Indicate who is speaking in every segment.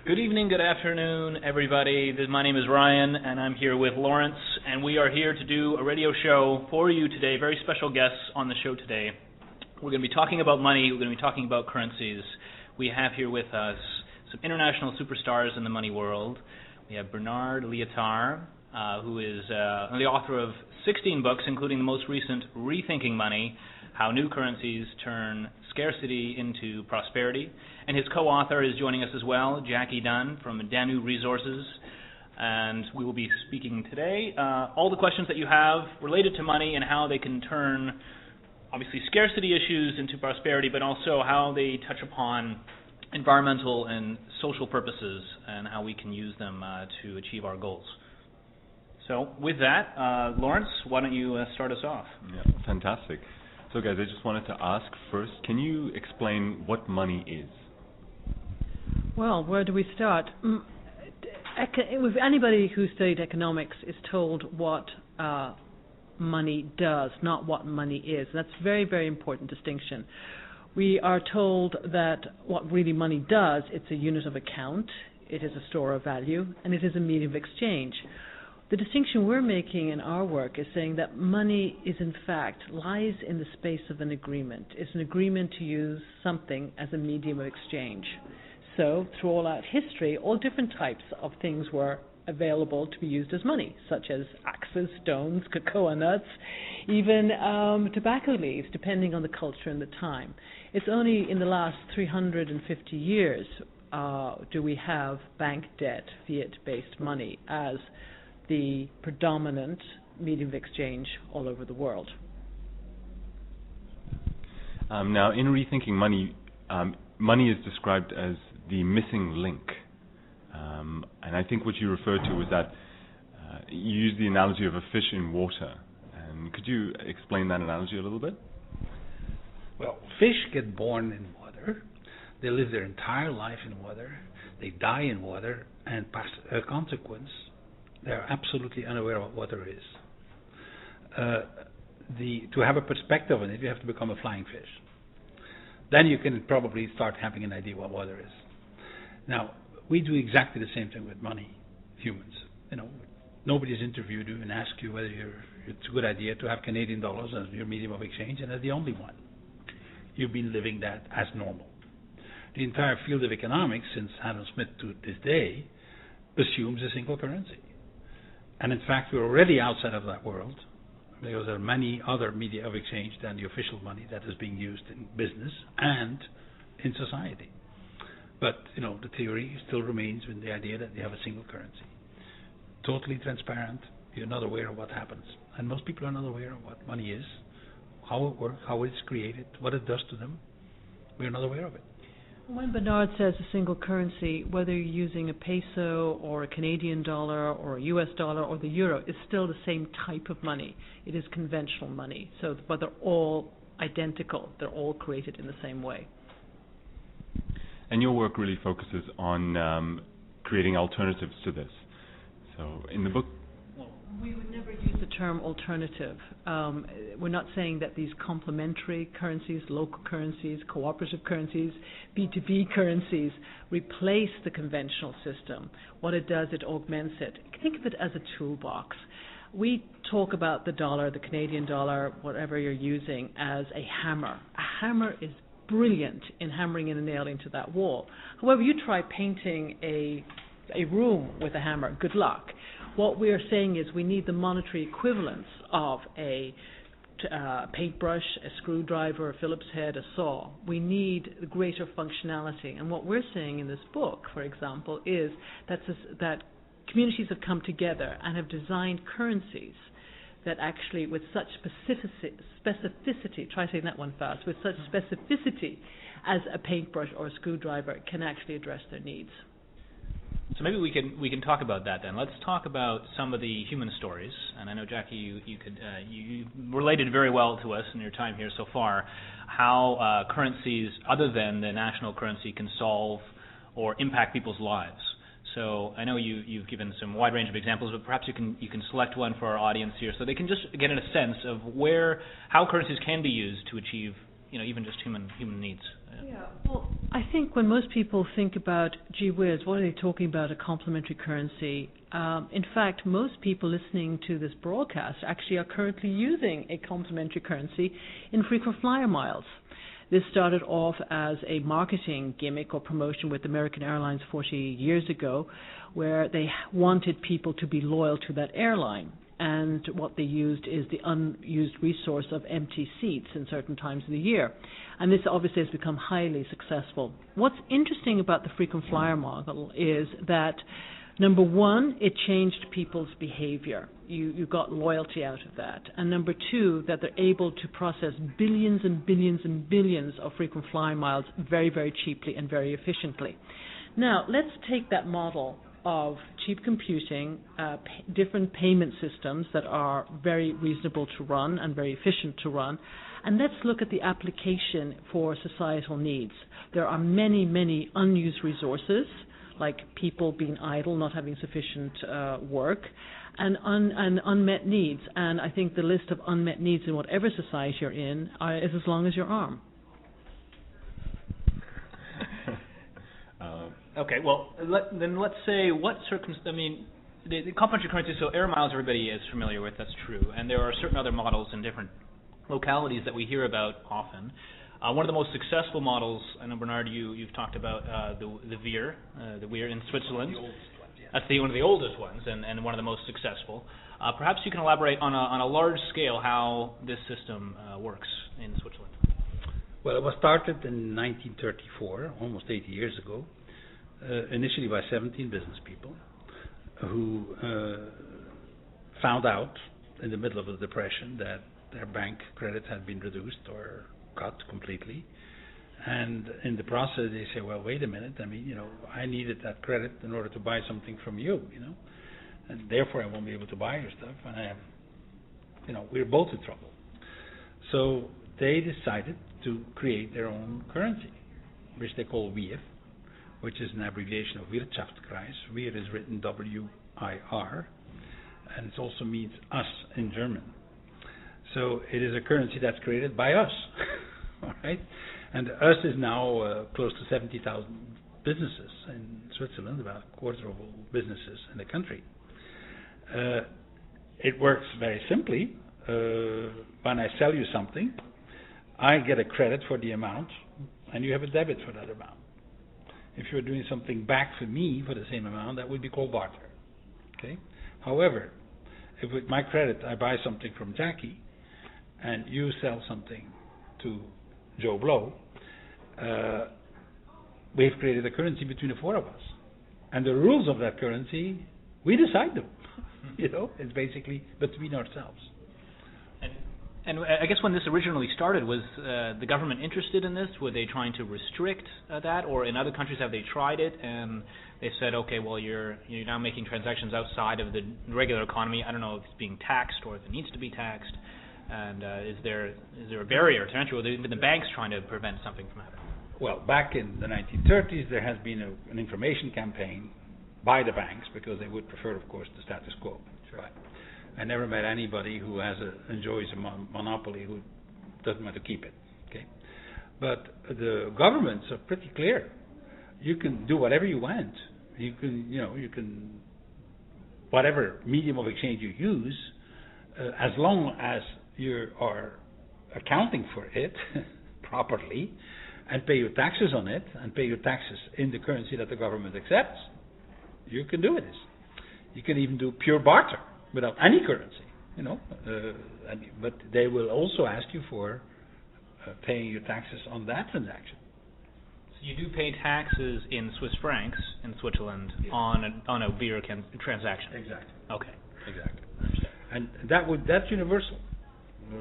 Speaker 1: Good evening, good afternoon, everybody. My name is Ryan, and I'm here with Lawrence, and we are here to do a radio show for you today. Very special guests on the show today. We're going to be talking about money. We're going to be talking about currencies. We have here with us some international superstars in the money world. We have Bernard Lietaer, who is the author of 16 books, including the most recent, Rethinking Money, How New Currencies Turn Scarcity into Prosperity. And his co-author is joining us as well, Jacqui Dunne from Danu Resources. And we will be speaking today all the questions that you have related to money and how they can turn, obviously, scarcity issues into prosperity, but also how they touch upon environmental and social purposes and how we can use them to achieve our goals. So with that, Lawrence, why don't you start us off?
Speaker 2: Yeah, fantastic. So guys, I just wanted to ask first, can you explain what money is?
Speaker 3: Well, where do we start? Anybody who studied economics is told what money does, not what money is. That's a very, very important distinction. We are told that what really money does, it's a unit of account, it is a store of value, and it is a medium of exchange. The distinction we're making in our work is saying that money is, in fact, lies in the space of an agreement. It's an agreement to use something as a medium of exchange. So, through all out history, all different types of things were available to be used as money, such as axes, stones, cocoa nuts, even tobacco leaves, depending on the culture and the time. It's only in the last 350 years do we have bank debt, fiat-based money, as the predominant medium of exchange all over the world.
Speaker 2: Now, in Rethinking Money, money is described as the missing link. And I think what you referred to was that you used the analogy of a fish in water. And could you explain that analogy a little bit?
Speaker 4: Well, fish get born in water. They live their entire life in water. They die in water. And as a consequence, they're absolutely unaware of what water is. To have a perspective on it, you have to become a flying fish. Then you can probably start having an idea what water is. Now, we do exactly the same thing with money, humans. Nobody's interviewed you and asked you whether it's a good idea to have Canadian dollars as your medium of exchange, and as the only one. You've been living that as normal. The entire field of economics, since Adam Smith to this day, assumes a single currency. And in fact, we're already outside of that world, because there are many other media of exchange than the official money that is being used in business and in society. But, the theory still remains with the idea that they have a single currency. Totally transparent, you're not aware of what happens. And most people are not aware of what money is, how it works, how it's created, what it does to them. We're not aware of it.
Speaker 3: When Bernard says a single currency, whether you're using a peso or a Canadian dollar or a US dollar or the euro, it's still the same type of money. It is conventional money. But they're all identical. They're all created in the same way.
Speaker 2: And your work really focuses on creating alternatives to this. So in the book...
Speaker 3: We would never use the term alternative. We're not saying that these complementary currencies, local currencies, cooperative currencies, B2B currencies replace the conventional system. What it does, it augments it. Think of it as a toolbox. We talk about the dollar, the Canadian dollar, whatever you're using, as a hammer. A hammer is brilliant in hammering in a nail into that wall. However, you try painting a room with a hammer, good luck. What we are saying is we need the monetary equivalence of a paintbrush, a screwdriver, a Phillips head, a saw. We need greater functionality. And what we're saying in this book, for example, is that communities have come together and have designed currencies that actually, with such specificity, try saying that one fast, with such specificity as a paintbrush or a screwdriver can actually address their needs.
Speaker 1: So maybe we can talk about that then. Let's talk about some of the human stories. And I know, Jacqui, you related very well to us in your time here so far, how currencies other than the national currency can solve or impact people's lives. So I know you've given some wide range of examples, but perhaps you can select one for our audience here, so they can just get a sense of how currencies can be used to achieve even just human needs.
Speaker 3: Yeah. Well, I think when most people think about, gee whiz, what are they talking about, a complementary currency? In fact, most people listening to this broadcast actually are currently using a complementary currency in frequent flyer miles. This started off as a marketing gimmick or promotion with American Airlines 40 years ago, where they wanted people to be loyal to that airline. And what they used is the unused resource of empty seats in certain times of the year. And this obviously has become highly successful. What's interesting about the frequent flyer model is that, number one, it changed people's behavior. You got loyalty out of that. And number two, that they're able to process billions and billions and billions of frequent flyer miles very, very cheaply and very efficiently. Now, let's take that model of cheap computing, different payment systems that are very reasonable to run and very efficient to run, and let's look at the application for societal needs. There are many, many unused resources, like people being idle, not having sufficient work, and unmet needs. And I think the list of unmet needs in whatever society you're in is as long as your arm.
Speaker 1: Okay, well, let's say the complementary currency, so air miles everybody is familiar with, that's true, and there are certain other models in different localities that we hear about often. One of the most successful models, I know, Bernard, you've talked about the Weir in Switzerland.
Speaker 4: The oldest one, yeah.
Speaker 1: That's one of the oldest ones and one of the most successful. Perhaps you can elaborate on a large scale how this system works in Switzerland.
Speaker 4: Well, it was started in 1934, almost 80 years ago. Initially by 17 business people who found out in the middle of the Depression that their bank credit had been reduced or cut completely. And in the process they say, well, wait a minute, I needed that credit in order to buy something from you, and therefore I won't be able to buy your stuff, and I have, we're both in trouble. So they decided to create their own currency, which they call Weir, which is an abbreviation of Wirtschaftskreis. Weir is written W-I-R, and it also means us in German. So it is a currency that's created by us, all right? And us is now close to 70,000 businesses in Switzerland, about a quarter of all businesses in the country. It works very simply. When I sell you something, I get a credit for the amount, and you have a debit for that amount. If you're doing something back for me for the same amount, that would be called barter. Okay. However, if with my credit I buy something from Jacqui, and you sell something to Joe Blow, we've created a currency between the four of us, and the rules of that currency we decide them. It's basically between ourselves.
Speaker 1: And I guess when this originally started, was the government interested in this? Were they trying to restrict that, or in other countries have they tried it and they said, okay, well you're now making transactions outside of the regular economy. I don't know if it's being taxed or if it needs to be taxed, and is there a barrier to entry? Or the banks trying to prevent something from happening?
Speaker 4: Well, back in the 1930s, there has been an information campaign by the banks because they would prefer, of course, the status quo.
Speaker 1: Sure.
Speaker 4: Right. I never met anybody who enjoys a monopoly who doesn't want to keep it. Okay, but the governments are pretty clear. You can do whatever you want. You can whatever medium of exchange you use, as long as you are accounting for it properly, and pay your taxes on it, and pay your taxes in the currency that the government accepts. You can do it. You can even do pure barter without any currency, but they will also ask you for paying your taxes on that transaction.
Speaker 1: So you do pay taxes in Swiss francs in Switzerland, yes, on a Weir transaction.
Speaker 4: Exactly.
Speaker 1: Okay.
Speaker 4: Exactly. And that's universal.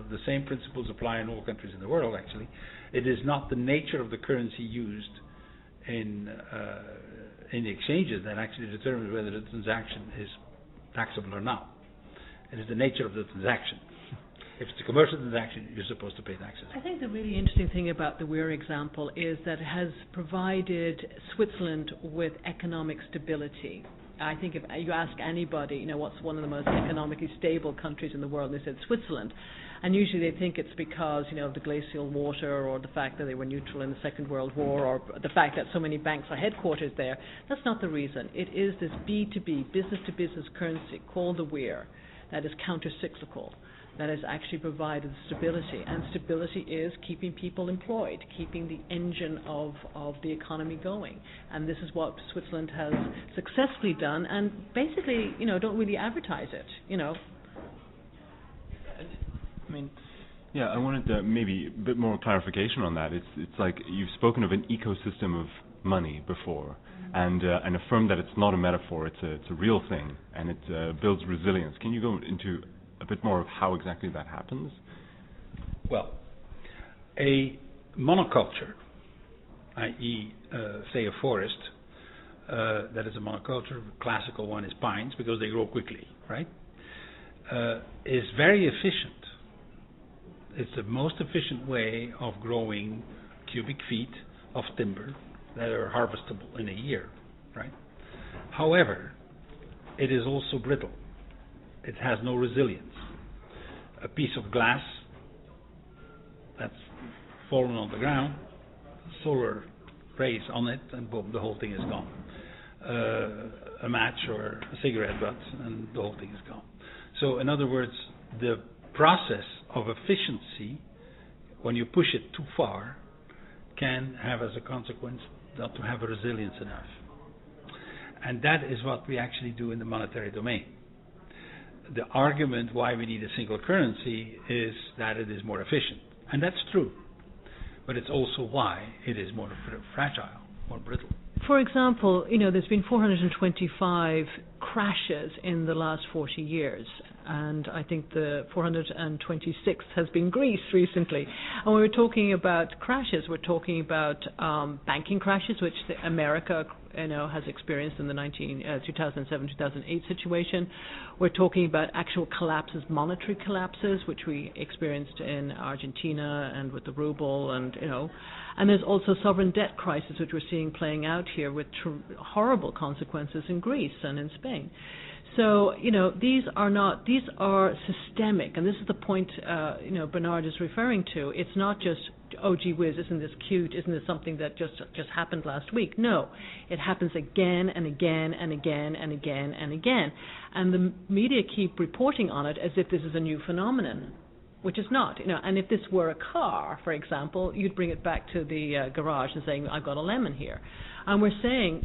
Speaker 4: The same principles apply in all countries in the world. Actually, it is not the nature of the currency used in the exchanges that actually determines whether the transaction is taxable or not. It is the nature of the transaction. If it's a commercial transaction, you're supposed to pay taxes.
Speaker 3: I think the really interesting thing about the Weir example is that it has provided Switzerland with economic stability. I think if you ask anybody, what's one of the most economically stable countries in the world, they said Switzerland. And usually they think it's because, of the glacial water or the fact that they were neutral in the Second World War or the fact that so many banks are headquartered there. That's not the reason. It is this B2B, business-to-business currency called the weir that is counter-cyclical, that has actually provided stability. And stability is keeping people employed, keeping the engine of the economy going. And this is what Switzerland has successfully done and basically, don't really advertise it,
Speaker 2: Yeah, I wanted maybe a bit more clarification on that. It's like you've spoken of an ecosystem of money before, and affirmed that it's not a metaphor, it's a real thing, and it builds resilience. Can you go into a bit more of how exactly that happens?
Speaker 4: Well, a monoculture, i.e., say a forest, that is a monoculture. The classical one is pines because they grow quickly, right? Is very efficient. It's the most efficient way of growing cubic feet of timber that are harvestable in a year, right? However, it is also brittle. It has no resilience. A piece of glass that's fallen on the ground, solar rays on it, and boom, the whole thing is gone. A match or a cigarette butt, and the whole thing is gone. So, in other words, the process of efficiency, when you push it too far, can have as a consequence not to have a resilience enough. And that is what we actually do in the monetary domain. The argument why we need a single currency is that it is more efficient. And that's true. But it's also why it is more fragile, more brittle.
Speaker 3: For example, there's been 425 crashes in the last 40 years. And I think the 426th has been Greece recently. And when we're talking about crashes, we're talking about banking crashes, which America has experienced in the 2007-2008 situation. We're talking about actual collapses, monetary collapses, which we experienced in Argentina and with the ruble, and there's also sovereign debt crisis, which we're seeing playing out here with horrible consequences in Greece and in Spain. So, these are systemic, and this is the point, Bernard is referring to. It's not just, oh, gee whiz, isn't this cute? Isn't this something that just happened last week? No, it happens again and again and again and again and again. And the media keep reporting on it as if this is a new phenomenon, which is not. And if this were a car, for example, you'd bring it back to the garage and saying, I've got a lemon here. And we're saying,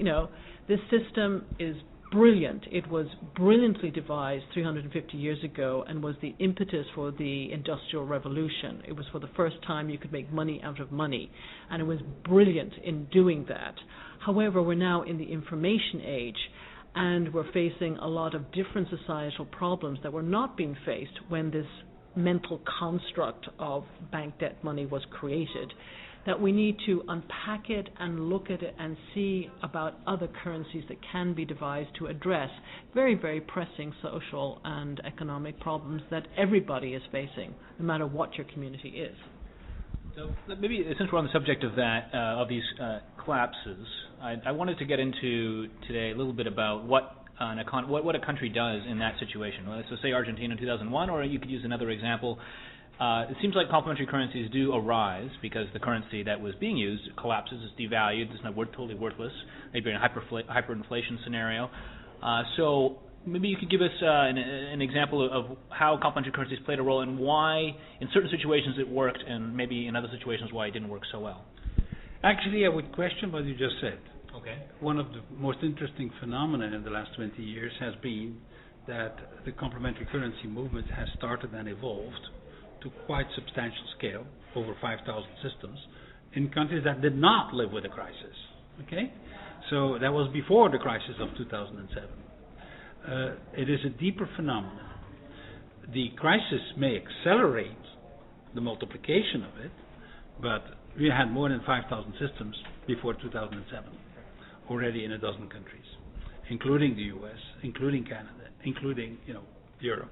Speaker 3: this system is brilliant. It was brilliantly devised 350 years ago and was the impetus for the Industrial Revolution. It was for the first time you could make money out of money, and it was brilliant in doing that. However, we're now in the information age, and we're facing a lot of different societal problems that were not being faced when this mental construct of bank debt money was created, that we need to unpack it and look at it and see about other currencies that can be devised to address very, very pressing social and economic problems that everybody is facing, no matter what your community is.
Speaker 1: So maybe since we're on the subject of that, of these collapses, I wanted to get into today a little bit about what a country does in that situation. So say Argentina in 2001, or you could use another example. It seems like complementary currencies do arise because the currency that was being used collapses, is devalued, it's not totally worthless, maybe in a hyperinflation scenario. So maybe you could give us an example of how complementary currencies played a role and why in certain situations it worked and maybe in other situations why it didn't work so well.
Speaker 4: Actually, I would question what you just said.
Speaker 1: Okay.
Speaker 4: One of the most interesting phenomena in the last 20 years has been that the complementary currency movement has started and evolved to quite substantial scale, over 5,000 systems, in countries that did not live with a crisis. Okay? So that was before the crisis of 2007. It is a deeper phenomenon. The crisis may accelerate the multiplication of it, but we had more than 5,000 systems before 2007, already in a dozen countries, including the US, including Canada, including Europe.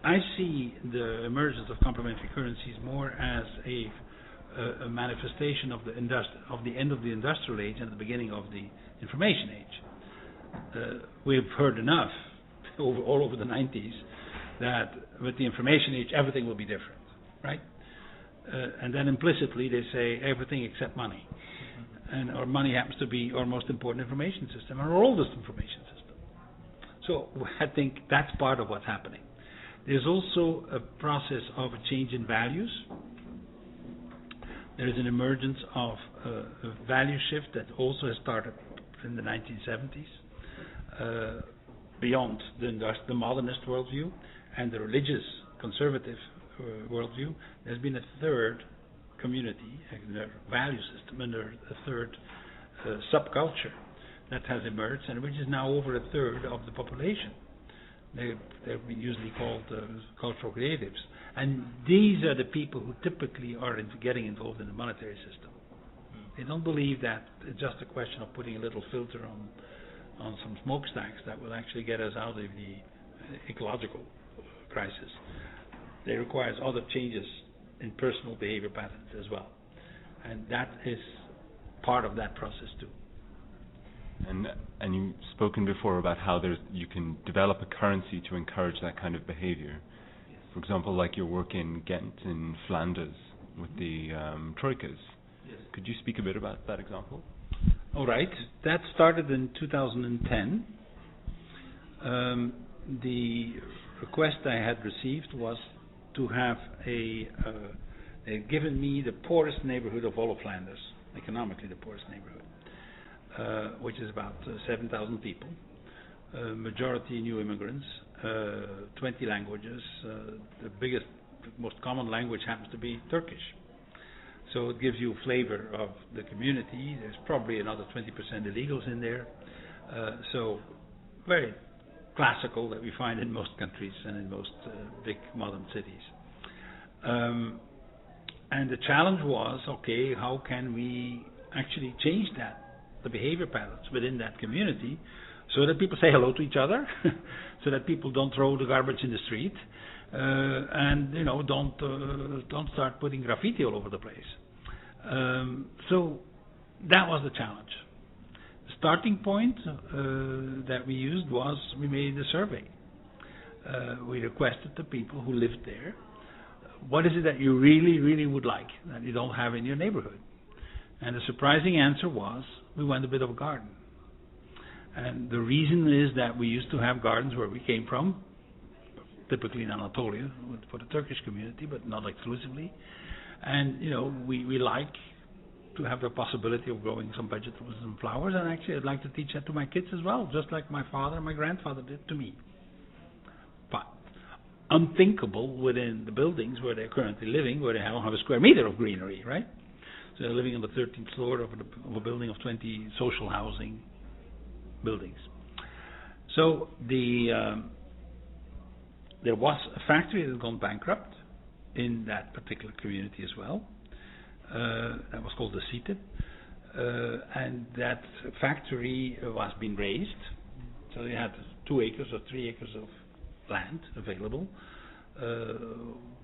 Speaker 4: I see the emergence of complementary currencies more as a a manifestation of the end of the industrial age and the beginning of the information age. We've heard enough all over the 90s that with the information age everything will be different, right? And then implicitly they say everything except money. And our money happens to be our most important information system, our oldest information system. So I think that's part of what's happening. There's also a process of a change in values. There is an emergence of a value shift that also has started in the 1970s, beyond the modernist worldview and the religious conservative worldview. There's been a third community, a value system, and a third subculture that has emerged, and which is now over a third of the population. They've been usually called cultural creatives, and these are the people who typically are getting involved in the monetary system. They don't believe that it's just a question of putting a little filter on some smokestacks that will actually get us out of the ecological crisis. They require other changes in personal behavior patterns as well, and that is part of that process too.
Speaker 2: And you've spoken before about how you can develop a currency to encourage that kind of behavior.
Speaker 4: Yes.
Speaker 2: For example, like your work in Ghent in Flanders with the troikas.
Speaker 4: Yes.
Speaker 2: Could you speak a bit about that example?
Speaker 4: All right. That started in 2010. The request I had received was to have they'd given me the poorest neighborhood of all of Flanders, economically the poorest neighborhood, which is about 7,000 people, majority new immigrants, 20 languages. The most common language happens to be Turkish. So it gives you a flavor of the community. There's probably another 20% illegals in there. So very classical that we find in most countries and in most big modern cities. And the challenge was, okay, how can we actually change the behavior patterns within that community, so that people say hello to each other, so that people don't throw the garbage in the street, and don't start putting graffiti all over the place. So that was the challenge. The starting point that we used was we made a survey. We requested the people who lived there, what is it that you really, really would like that you don't have in your neighborhood? And the surprising answer was, we want a bit of a garden. And the reason is that we used to have gardens where we came from, typically in Anatolia, for the Turkish community, but not exclusively. And, we like to have the possibility of growing some vegetables and flowers, and actually I'd like to teach that to my kids as well, just like my father and my grandfather did to me. But unthinkable within the buildings where they're currently living, where they don't have a square meter of greenery, right? So they're living on the 13th floor of a building of 20 social housing buildings. So there was a factory that had gone bankrupt in that particular community as well. That was called the Zeitgeist, and that factory was being raised. So they had 2 acres or 3 acres of land available,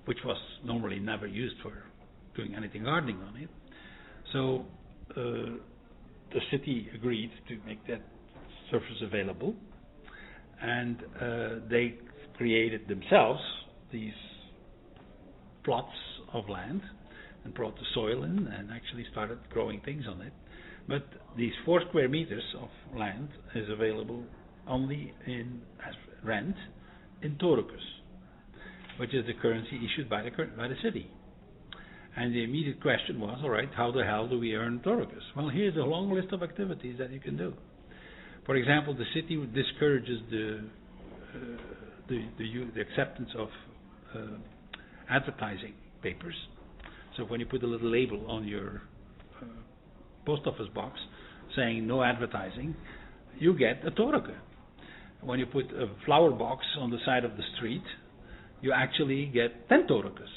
Speaker 4: which was normally never used for doing anything gardening on it. So the city agreed to make that surface available, and they created themselves these plots of land and brought the soil in and actually started growing things on it. But these 4 square meters of land is available only as rent in torukus, which is the currency issued by the city. And the immediate question was, all right, how the hell do we earn torukus? Well, here's a long list of activities that you can do. For example, the city discourages the acceptance of advertising papers. So when you put a little label on your post office box saying no advertising, you get a torukus. When you put a flower box on the side of the street, you actually get 10 torukus.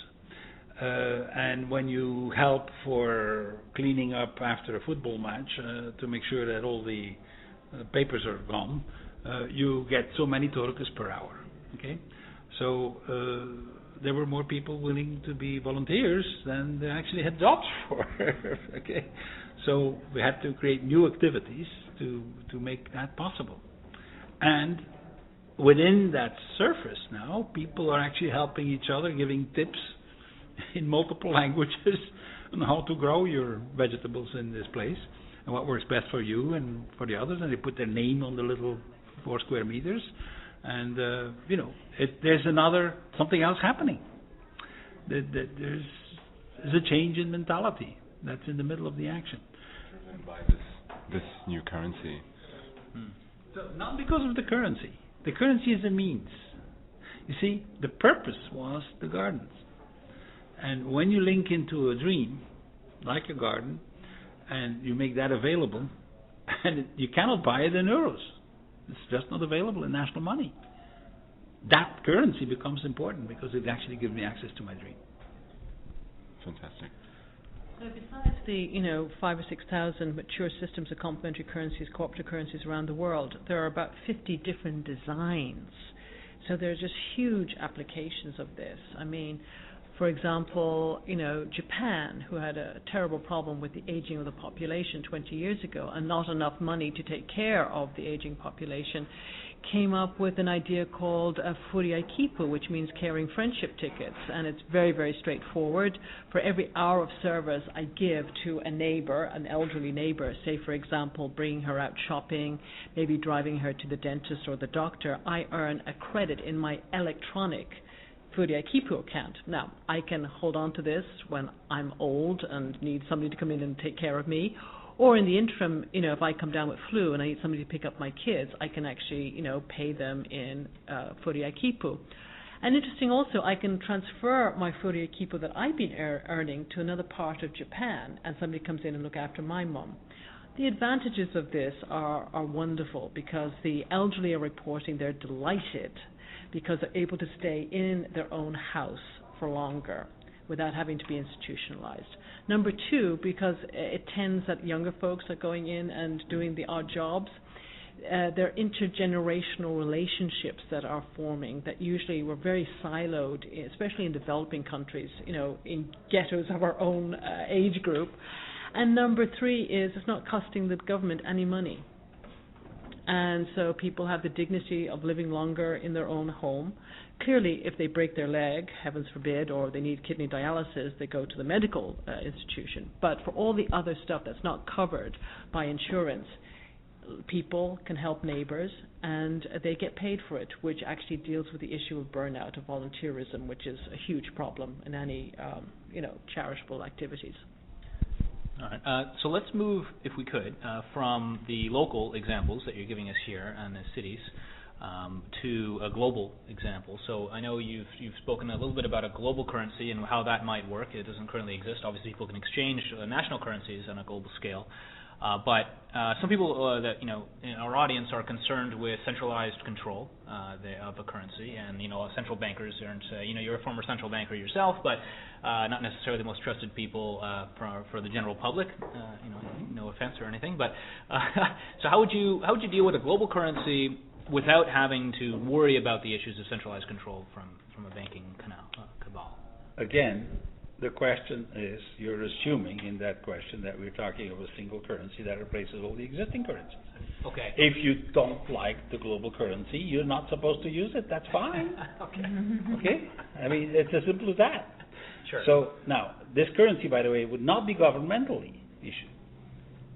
Speaker 4: And when you help for cleaning up after a football match to make sure that all the papers are gone, you get so many torukus per hour. Okay, so there were more people willing to be volunteers than they actually had jobs for. Okay, so we had to create new activities to make that possible. And within that surface now, people are actually helping each other, giving tips in multiple languages on how to grow your vegetables in this place and what works best for you and for the others. And they put their name on the little 4 square meters. And, there's something else happening. There's a change in mentality that's in the middle of the action.
Speaker 2: Driven by this new currency.
Speaker 4: So not because of the currency. The currency is a means. You see, the purpose was the gardens. And when you link into a dream, like a garden, and you make that available, and you cannot buy it in euros. It's just not available in national money. That currency becomes important because it actually gives me access to my dream.
Speaker 2: Fantastic.
Speaker 3: So besides the 5,000 or 6,000 mature systems of complementary currencies, cooperative currencies around the world, there are about 50 different designs. So there are just huge applications of this. I mean, for example, Japan, who had a terrible problem with the aging of the population 20 years ago and not enough money to take care of the aging population, came up with an idea called Furiaikipu, which means carrying friendship tickets. And it's very, very straightforward. For every hour of service I give to a neighbor, an elderly neighbor, say, for example, bringing her out shopping, maybe driving her to the dentist or the doctor, I earn a credit in my electronic Furiaikipu account. Now, I can hold on to this when I'm old and need somebody to come in and take care of me, or in the interim, if I come down with flu and I need somebody to pick up my kids, I can actually, pay them in Furiaikipu. And interesting also, I can transfer my Furiaikipu that I've been earning to another part of Japan, and somebody comes in and look after my mom. The advantages of this are wonderful because the elderly are reporting they're delighted because they're able to stay in their own house for longer without having to be institutionalized. Number two, because it tends that younger folks are going in and doing the odd jobs, there are intergenerational relationships that are forming that usually were very siloed, especially in developing countries, in ghettos of our own age group. And number three is it's not costing the government any money. And so people have the dignity of living longer in their own home. Clearly, if they break their leg, heavens forbid, or they need kidney dialysis, they go to the medical institution. But for all the other stuff that's not covered by insurance, people can help neighbors, and they get paid for it, which actually deals with the issue of burnout, of volunteerism, which is a huge problem in any, charitable activities.
Speaker 1: All right. So let's move, if we could, from the local examples that you're giving us here in the cities to a global example. So I know you've spoken a little bit about a global currency and how that might work. It doesn't currently exist. Obviously, people can exchange national currencies on a global scale. But some people that in our audience are concerned with centralized control of a currency, and central bankers aren't. You're a former central banker yourself, but not necessarily the most trusted people for the general public. No offense or anything, but so how would you deal with a global currency without having to worry about the issues of centralized control from a banking cabal?
Speaker 4: Again, the question is, you're assuming in that question that we're talking of a single currency that replaces all the existing currencies.
Speaker 1: Okay.
Speaker 4: If you don't like the global currency, you're not supposed to use it. That's fine. Okay? I mean, it's as simple as that.
Speaker 1: Sure.
Speaker 4: So, now, this currency, by the way, would not be governmentally issued.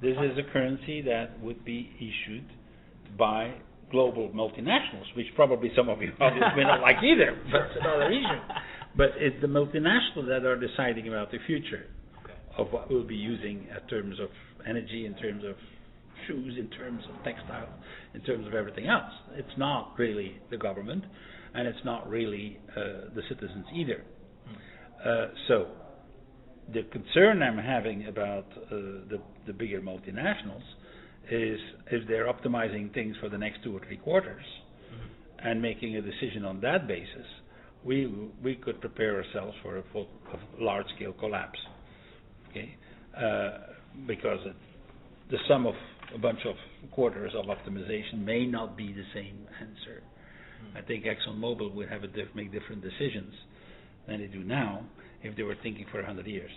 Speaker 4: This is a currency that would be issued by global multinationals, which probably some of you may not like either, but it's another issue. But it's the multinationals that are deciding about the future of what we'll be using in terms of energy, in terms of shoes, in terms of textiles, in terms of everything else. It's not really the government, and it's not really the citizens either. So the concern I'm having about the bigger multinationals is if they're optimizing things for the next 2 or 3 quarters and making a decision on that basis, we could prepare ourselves for a large-scale collapse, okay? Because the sum of a bunch of quarters of optimization may not be the same answer. I think ExxonMobil would have make different decisions than they do now if they were thinking for 100 years.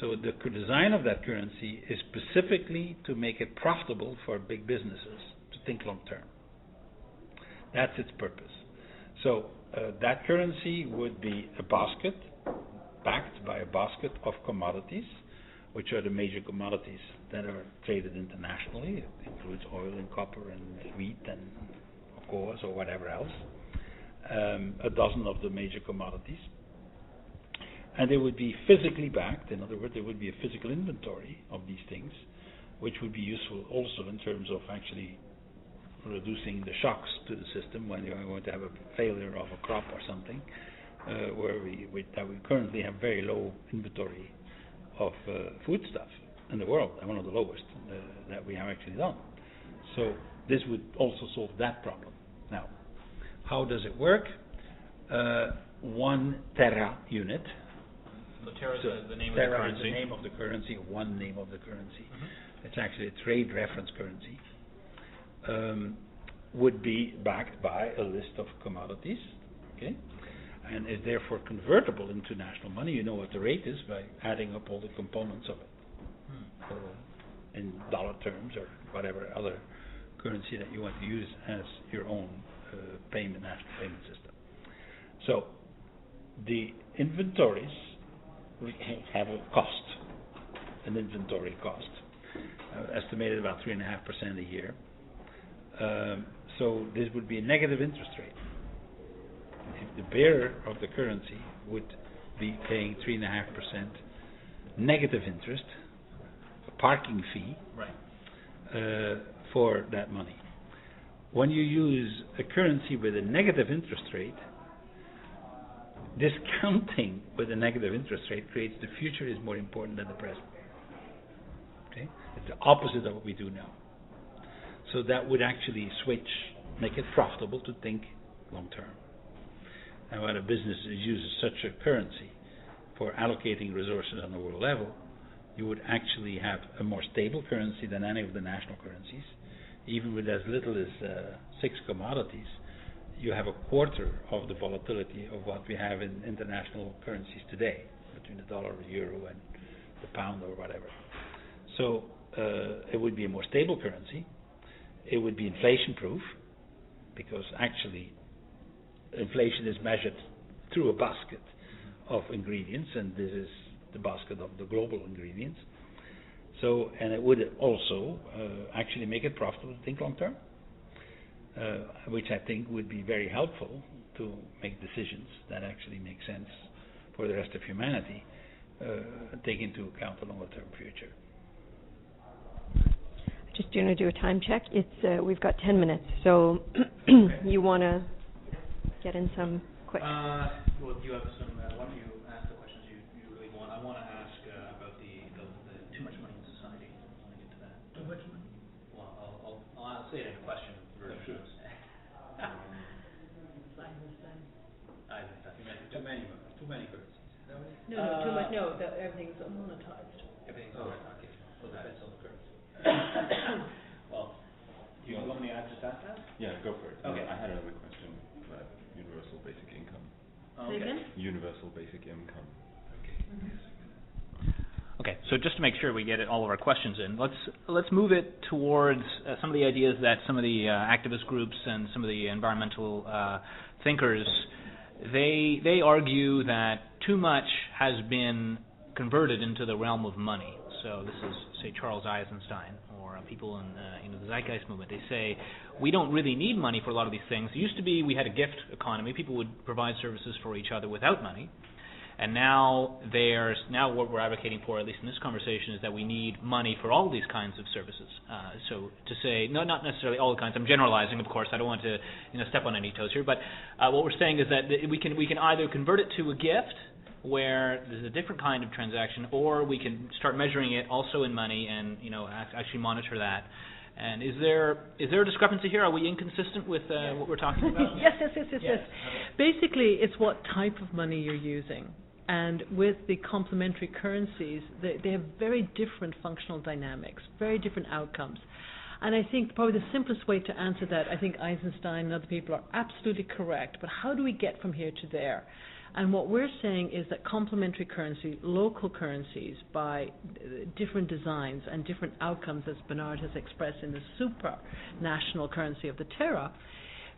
Speaker 4: So the design of that currency is specifically to make it profitable for big businesses to think long term. That's its purpose. So that currency would be a basket, backed by a basket of commodities, which are the major commodities that are traded internationally. It includes oil and copper and wheat and cocoa or whatever else. A dozen of the major commodities. And they would be physically backed. In other words, there would be a physical inventory of these things, which would be useful also in terms of actually reducing the shocks to the system when you are going to have a failure of a crop or something, where we currently have very low inventory of foodstuff in the world, and one of the lowest that we have actually done. So this would also solve that problem. Now, how does it work? 1 tera unit.
Speaker 1: So Terra is the name of the currency.
Speaker 4: Is the name of the currency, one name of the currency. It's actually a trade reference currency. Would be backed by a list of commodities, okay, and is therefore convertible into national money. You know what the rate is by adding up all the components of it, in dollar terms or whatever other currency that you want to use as your own national payment system. So the inventories have a cost, an inventory cost, estimated about 3.5% a year. So this would be a negative interest rate. If the bearer of the currency would be paying 3.5% negative interest, a parking fee, for that money. When you use a currency with a negative interest rate, discounting with a negative interest rate creates the future is more important than the present. Okay? It's the opposite of what we do now. So that would actually make it profitable to think long term. And when a business uses such a currency for allocating resources on the world level, you would actually have a more stable currency than any of the national currencies. Even with as little as 6 commodities, you have a quarter of the volatility of what we have in international currencies today, between the dollar, the euro, and the pound or whatever. So it would be a more stable currency. It would be inflation-proof, because actually inflation is measured through a basket of ingredients, and this is the basket of the global ingredients. So, and it would also actually make it profitable to think long term, which I think would be very helpful to make decisions that actually make sense for the rest of humanity, take into account the longer term future.
Speaker 5: Just going to do a time check. It's we've got 10 minutes, so you want to get in some quick.
Speaker 1: Well, do you have some? Why don't you ask the questions you really want? I want to ask about the too much money in society. I want to get to that. Too much money. Well, I'll say it in a question version. Sure.
Speaker 4: Too many currencies.
Speaker 3: No, too much. No, everything's monetized.
Speaker 1: Everything's monetized.
Speaker 4: Well, depends on the currency.
Speaker 1: Well, do you want me to ask that?
Speaker 2: Yeah, go for it.
Speaker 1: Okay.
Speaker 2: I had another question about universal basic income.
Speaker 3: Say again?
Speaker 2: Universal basic income.
Speaker 1: Okay, so just to make sure we get all of our questions in, let's move it towards some of the ideas that some of the activist groups and some of the environmental thinkers, they argue that too much has been converted into the realm of money. So this is, say, Charles Eisenstein or people in the Zeitgeist Movement. They say we don't really need money for a lot of these things. It used to be we had a gift economy. People would provide services for each other without money. And now what we're advocating for, at least in this conversation, is that we need money for all these kinds of services. So to say, no, not necessarily all the kinds. I'm generalizing, of course. I don't want to step on any toes here. But what we're saying is that we can either convert it to a gift, where there's a different kind of transaction, or we can start measuring it also in money and actually monitor that. And is there a discrepancy here? Are we inconsistent with what we're talking about?
Speaker 3: Yes. Basically, it's what type of money you're using. And with the complementary currencies, they have very different functional dynamics, very different outcomes. And I think probably the simplest way to answer that, I think Eisenstein and other people are absolutely correct. But how do we get from here to there? And what we're saying is that complementary currency, local currencies by different designs and different outcomes, as Bernard has expressed in the supranational currency of the Terra,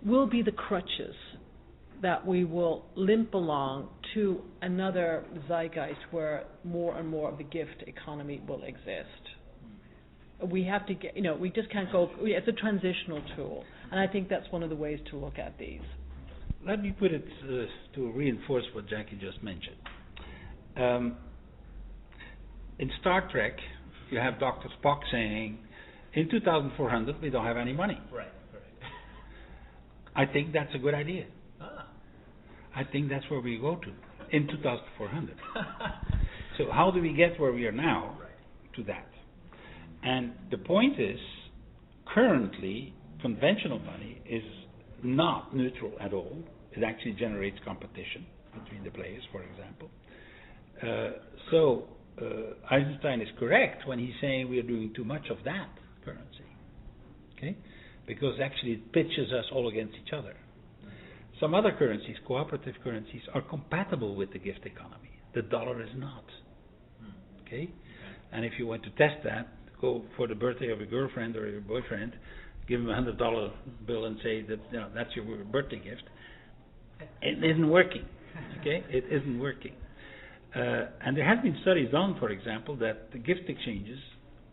Speaker 3: will be the crutches that we will limp along to another zeitgeist where more and more of the gift economy will exist. We have to get, we just can't go, it's a transitional tool. And I think that's one of the ways to look at these.
Speaker 4: Let me put it to reinforce what Jacqui just mentioned. In Star Trek, you have Dr. Spock saying, in 2400 we don't have any money.
Speaker 1: Right.
Speaker 4: I think that's a good idea. I think that's where we go to, in 2400. So how do we get where we are now to that? And the point is, currently, conventional money is not neutral at all. It actually generates competition between the players, for example. So Eisenstein is correct when he's saying we are doing too much of that currency. Okay? Because actually it pitches us all against each other. Some other currencies, cooperative currencies, are compatible with the gift economy. The dollar is not. Okay? And if you want to test that, go for the birthday of your girlfriend or your boyfriend, give him $100 bill and say that that's your birthday gift. It isn't working. Okay? It isn't working. And there have been studies done, for example, that the gift exchanges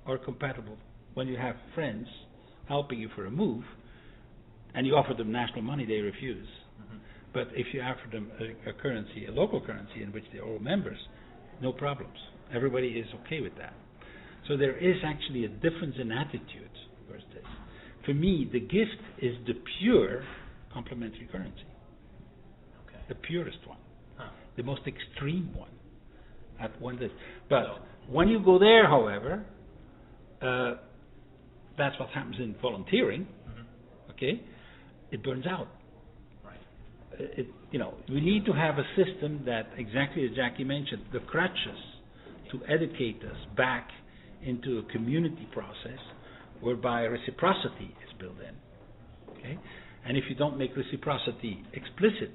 Speaker 4: are compatible. When you have friends helping you for a move, and you offer them national money, they refuse. But if you offer them a currency, a local currency in which they're all members, no problems. Everybody is okay with that. So there is actually a difference in attitude versus this. For me, the gift is the pure complementary currency. Okay. The purest one. The most extreme one. But when you go there, however, that's what happens in volunteering. Okay? It burns out. We need to have a system that, exactly as Jacqui mentioned, the crutches to educate us back into a community process whereby reciprocity is built in. Okay? And if you don't make reciprocity explicit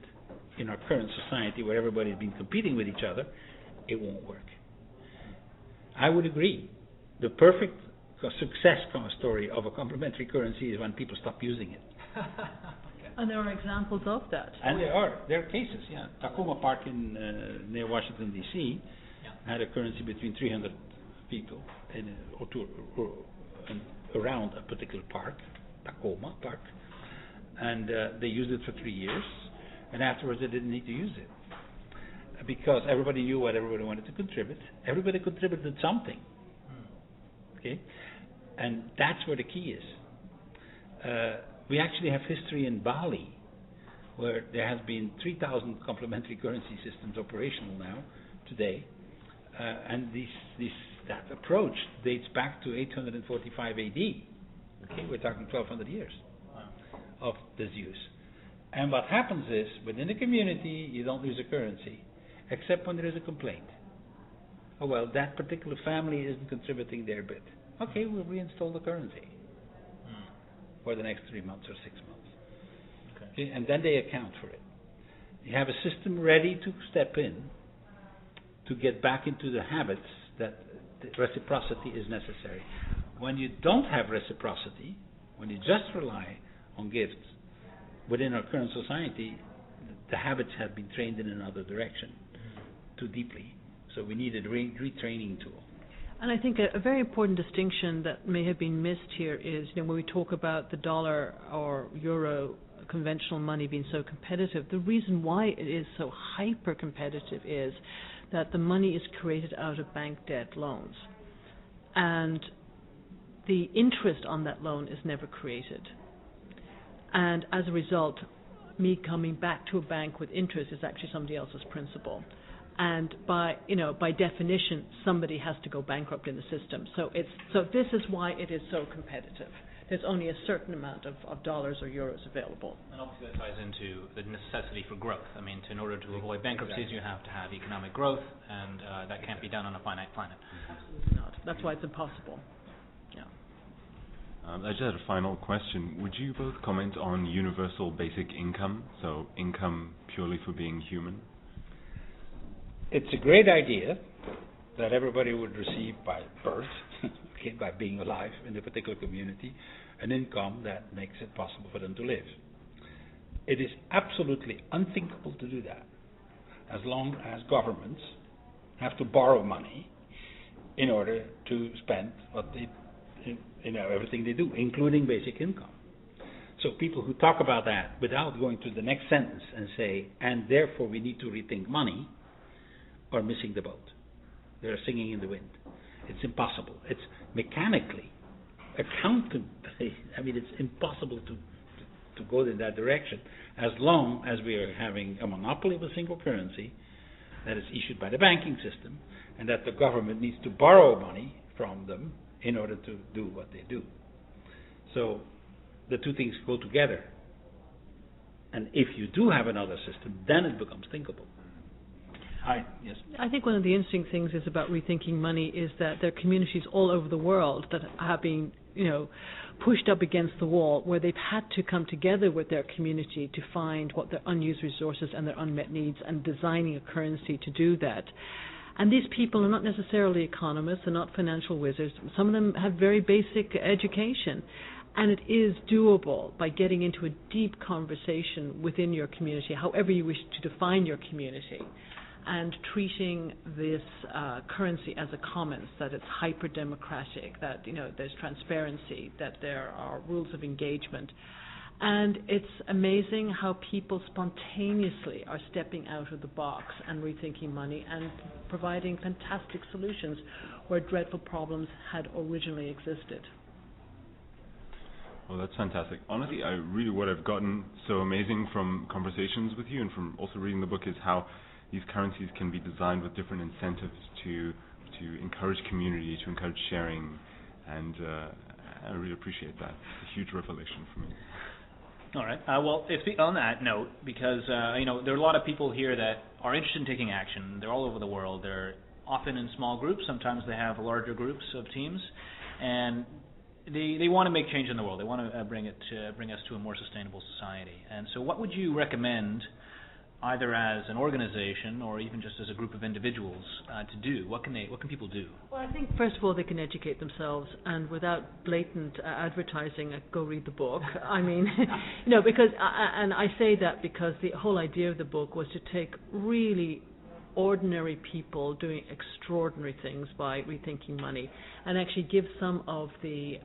Speaker 4: in our current society where everybody's been competing with each other, it won't work. I would agree. The perfect success story of a complementary currency is when people stop using it.
Speaker 3: And there are examples of that.
Speaker 4: And there are cases, yeah. Tacoma Park near Washington, D.C. had a currency between 300 people around a particular park, Tacoma Park, and they used it for 3 years, and afterwards they didn't need to use it because everybody knew what everybody wanted to contribute. Everybody contributed something. Okay, and that's where the key is. We actually have history in Bali, where there has been 3,000 complementary currency systems operational now, today, and that approach dates back to 845 AD. Okay, we're talking 1,200 years of this use. And what happens is, within the community, you don't use a currency, except when there is a complaint. Oh well, that particular family isn't contributing their bit. Okay, we'll reinstall the currency for the next 3 months or 6 months. Okay, and then they account for it. You have a system ready to step in to get back into the habits that the reciprocity is necessary. When you don't have reciprocity, when you just rely on gifts within our current society, the habits have been trained in another direction too deeply. So we need a retraining tool.
Speaker 3: And I think a very important distinction that may have been missed here is, when we talk about the dollar or euro conventional money being so competitive, the reason why it is so hyper competitive is that the money is created out of bank debt loans. And the interest on that loan is never created. And as a result, me coming back to a bank with interest is actually somebody else's principal. And by definition, somebody has to go bankrupt in the system. So this is why it is so competitive. There's only a certain amount of dollars or euros available.
Speaker 1: And obviously that ties into the necessity for growth. I mean, in order to avoid bankruptcies, you have to have economic growth, and that can't be done on a finite planet.
Speaker 3: Absolutely not. That's why it's impossible. Yeah.
Speaker 2: I just had a final question. Would you both comment on universal basic income, so income purely for being human?
Speaker 4: it's a great idea that everybody would receive by birth, okay, by being alive in a particular community, an income that makes it possible for them to live. It is absolutely unthinkable to do that as long as governments have to borrow money in order to spend what they, everything they do, including basic income. So people who talk about that without going to the next sentence and say, and therefore we need to rethink money, are missing the boat. They're singing in the wind. It's impossible. It's mechanically, it's impossible to go in that direction as long as we are having a monopoly of a single currency that is issued by the banking system, and that the government needs to borrow money from them in order to do what they do. So the two things go together. And if you do have another system, then it becomes thinkable. Yes.
Speaker 3: I think one of the interesting things is about rethinking money is that there are communities all over the world that have been, pushed up against the wall, where they've had to come together with their community to find what their unused resources and their unmet needs, and designing a currency to do that. And these people are not necessarily economists, they're not financial wizards. Some of them have very basic education. And it is doable by getting into a deep conversation within your community, however you wish to define your community, and treating this currency as a commons, that it's hyper-democratic, that there's transparency, that there are rules of engagement. And it's amazing how people spontaneously are stepping out of the box and rethinking money and providing fantastic solutions where dreadful problems had originally existed.
Speaker 2: Well, that's fantastic. Honestly, what I've gotten so amazing from conversations with you and from also reading the book is how these currencies can be designed with different incentives to encourage community, to encourage sharing, and I really appreciate that. It's a huge revelation for me.
Speaker 1: All right. Well, on that note, because there are a lot of people here that are interested in taking action. They're all over the world. They're often in small groups. Sometimes they have larger groups of teams, and they want to make change in the world. They want to bring us to a more sustainable society. And so, what would you recommend, either as an organization or even just as a group of individuals, to do? What can people do?
Speaker 3: Well, I think first of all they can educate themselves, and without blatant advertising, go read the book. I mean, because and I say that because the whole idea of the book was to take really ordinary people doing extraordinary things by rethinking money, and actually give some of the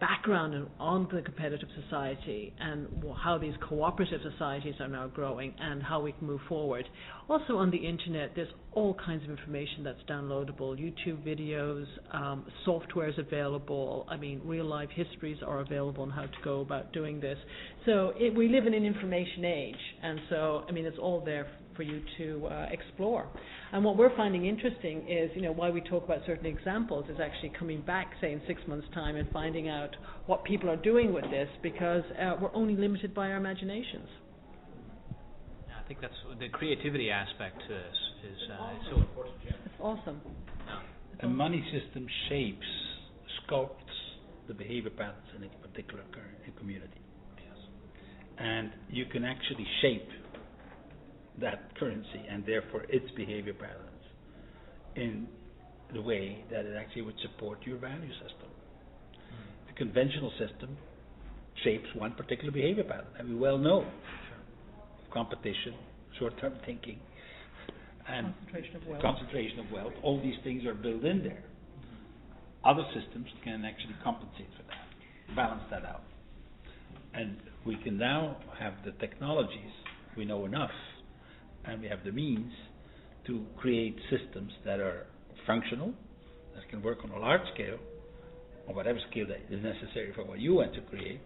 Speaker 3: background on the competitive society and how these cooperative societies are now growing and how we can move forward. Also on the internet, there's all kinds of information that's downloadable, YouTube videos, software is available. I mean, real life histories are available on how to go about doing this. So we live in an information age, and so, it's all there for you to explore. And what we're finding interesting is, why we talk about certain examples is actually coming back, say, in 6 months' time and finding out what people are doing with this, because we're only limited by our imaginations.
Speaker 1: I think that's the creativity aspect to this is so important. Yeah.
Speaker 3: It's awesome.
Speaker 4: A money system shapes, sculpts the behavior patterns in a particular community. Yes. And you can actually shape that currency and therefore its behavior patterns in the way that it actually would support your value system. The conventional system shapes one particular behavior pattern, and we well know. Competition, short-term thinking, and concentration of wealth. All these things are built in there. Other systems can actually compensate for that, balance that out. And we can now have the technologies, we know enough, and we have the means to create systems that are functional, that can work on a large scale, or whatever scale that is necessary for what you want to create.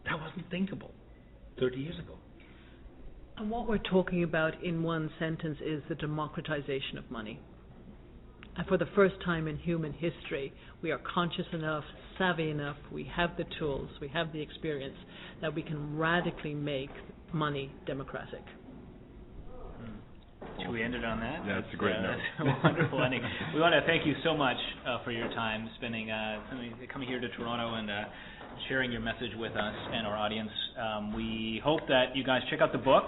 Speaker 4: That wasn't thinkable 30 years ago.
Speaker 3: And what we're talking about in one sentence is the democratization of money. And for the first time in human history, we are conscious enough, savvy enough, we have the tools, we have the experience that we can radically make money democratic.
Speaker 1: Should we end it on that?
Speaker 2: Yeah, that's a great note.
Speaker 1: That's a wonderful ending. We want to thank you so much for your time coming here to Toronto and sharing your message with us and our audience. We hope that you guys check out the book,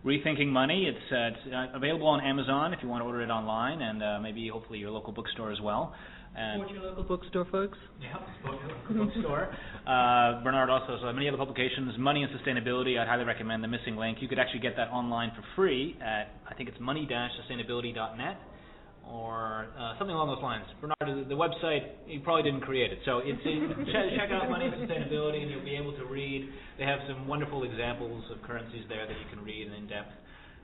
Speaker 1: Rethinking Money. It's available on Amazon if you want to order it online, and maybe hopefully your local bookstore as well.
Speaker 3: Support your local bookstore, folks.
Speaker 1: Yeah, support your local bookstore. Bernard also has many other publications. Money and Sustainability, I'd highly recommend The Missing Link. You could actually get that online for free at, I think it's money-sustainability.net or something along those lines. Bernard, the website, you probably didn't create it. So check out Money and Sustainability, and you'll be able to read. They have some wonderful examples of currencies there that you can read in depth.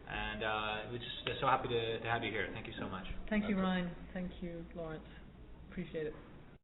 Speaker 1: And we're just so happy to have you here. Thank you so much.
Speaker 3: Thank you, Ryan. Thank you, Lawrence. Appreciate it.